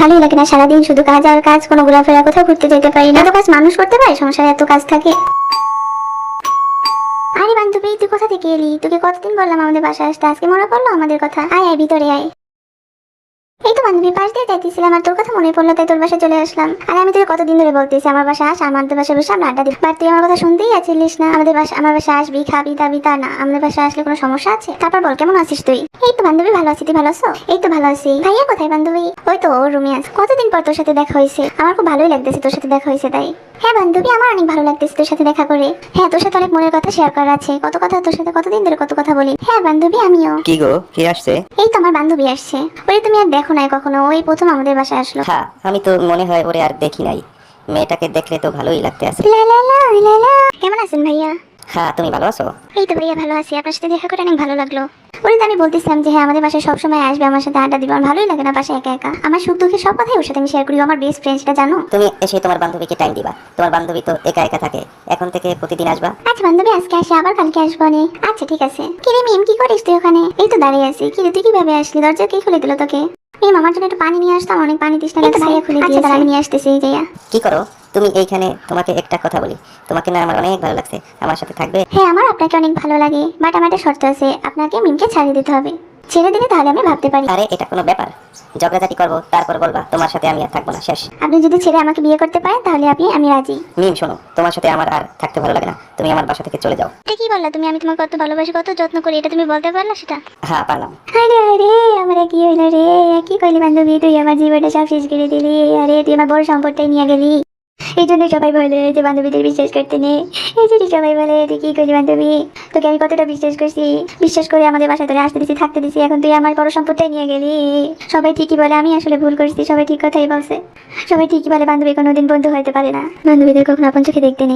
ভালোই লাগে না, সারাদিন শুধু কাজ আর কাজ, কোনো ঘোরাফেরা কোথাও ঘুরতে যেতে পারি না। এত কাজ মানুষ করতে পারে? সংসারে এত কাজ থাকে। আরে বান্ধবী, তুই কোথা থেকে এলি? তোকে কতদিন বললাম আমাদের বাসায় আসতে, আজকে মনে পড়লো আমাদের কথা? আয় আয়, ভিতরে আয়। এই তো বান্ধবী, পাশ দিয়ে যাইতেছিলাম আর তোর কথা মনে পড়লো, তাই তোর বাসায় চলে আসলাম। আর আমি তোকে কতদিন ধরে বলতেছি আমার বাসায় আস, আমাদের বাসায় বসে আমরা আড্ডা দিই, বাট তুই আমার কথা শুনতেই আছিলিস না। আমার বাসায় আসবি, খাবি দাবি, তা না আমাদের বাসায় আসলে কোনো সমস্যা আছে? তারপর বল, কেমন আছিস তুই? এই তো বান্ধবী, ভালো আছি, তুই ভালো আছো? এই তো ভালো আছি। ভাইয়া কোথায় বান্ধবী? ওই তো ওর রুমে আছে। কতদিন পর তোর সাথে দেখা হয়েছে, আমার খুব ভালোই লাগতেছে তোর সাথে দেখা হয়েছে তাই। হ্যাঁ বান্ধবী, আমার অনেক ভালো লাগতেছে তোর সাথে দেখা করে। হ্যাঁ, তোর সাথে অনেক মনের কথা শেয়ার করার আছে, কত কথা তোর সাথে কতদিন ধরে কত কথা বলি। হ্যাঁ বান্ধবী, আমিও। কি গো, কে আসছে? এই তো আমার বান্ধবী আসছে। ওরে তুমি আর দেখো নাই কখনো, ওই প্রথম আমাদের বাসায় আসলো। হ্যাঁ, আমি তো মনে হয় ওরে আর দেখি নাই। মেয়েটাকে দেখলে তো ভালোই লাগতে আছে। লা লা লা লা লা। কেমন আছেন ভাইয়া? হ্যাঁ, তুমি ভালো আছো? এই তো ভাইয়া ভালো আছি, আপনার সাথে দেখা করে অনেক ভালো লাগলো। ওরে তো আমি বলতেছিলাম যে হ্যাঁ আমাদের বাসায় সবসময় আসবে, আমার সাথে আড্ডা দিবে, আমার ভালোই লাগে না বাসায় একা একা। আমার সুখ দুঃখের সব কথাই ওর সাথে আমি শেয়ার করি, ও আমার বেস্ট ফ্রেন্ড, সেটা জানো? তুমি এসে তোমার বান্ধবীকে টাইম দিবা। তোমার বান্ধবী তো একা একা থাকে, এখন থেকে প্রতিদিন আসবা। আচ্ছা বান্ধবী, আজকে আসি, আবার কালকে আসবো নে। আচ্ছা ঠিক আছে। কিরে মিম, কি করিস তুই ওখানে? এই তো দাঁড়িয়ে আছি। কিরে তুই কিভাবে আসলি? দরজা কে খুলে দিল তোকে? মিম, আমার জন্য একটু পানি নিয়ে আসতাম, অনেক পানি তৃষ্ণা লাগছে। ভাইয়া খুলে দিয়েছে, আমি নিয়ে আসতেছি। এই যাইয়া। কি করো তুমি এইখানে? তোমাকে একটা কথা বলি, তোমাকে না আমার অনেক ভালো লাগছে, আমার সাথে থাকবে? হ্যাঁ, আমার আপনাকে অনেক ভালো লাগে, বাট আমার একটা শর্ত আছে, আপনাকে মিমকে ছাড়িয়ে দিতে হবে। ছেড়ে দিলে তাহলে আমি ভাবতে পারি। আরে এটা কোনো ব্যাপার? ঝগড়াঝাটি করবো, তারপর বলবা তোমার সাথে আমি আর থাকবো না, শেষ। আপনি যদি ছেড়ে আমাকে বিয়ে করতে পারেন তাহলে আমি রাজি। মিম শোনো, তোমার সাথে আমার আর থাকতে ভালো লাগে না, তুমি আমার বাসা থেকে চলে যাও। এটা কি বললা তুমি? আমি তোমাকে কত ভালোবাসি, কত যত্ন করি, এটা তুমি বলতে পারলা সেটা? হ্যাঁ পারলাম। আরে আরে, আমার কি হইলো রে? কি কইলি বান্ধবী, তুই আমার জীবনটা সব শেষ করে দিলি। আরে তুই আমার বড় সম্পদটাই নিয়ে গেলি। এই জন্য সবাই বলে যে বান্ধবীদের বিশ্বাস করতে নেই। এই জন্য সবাই বলে তুই কি করলি বান্ধবী, তোকে আমি কতটা বিশ্বাস করছি, বিশ্বাস করে আমাদের বাসায় তোরে আসতে দিছি, থাকতে দিছি, এখন তুই আমার বড় সম্পদটাই নিয়ে গেলি। সবাই ঠিকই বলে আমি আসলে ভুল করছি, সবাই ঠিক কথাই বলছে। সবাই ঠিকই বলে বান্ধবী কোনোদিন বন্ধু হতে পারে না, বান্ধবীদের কখনো আপন চোখে দেখতে নেই।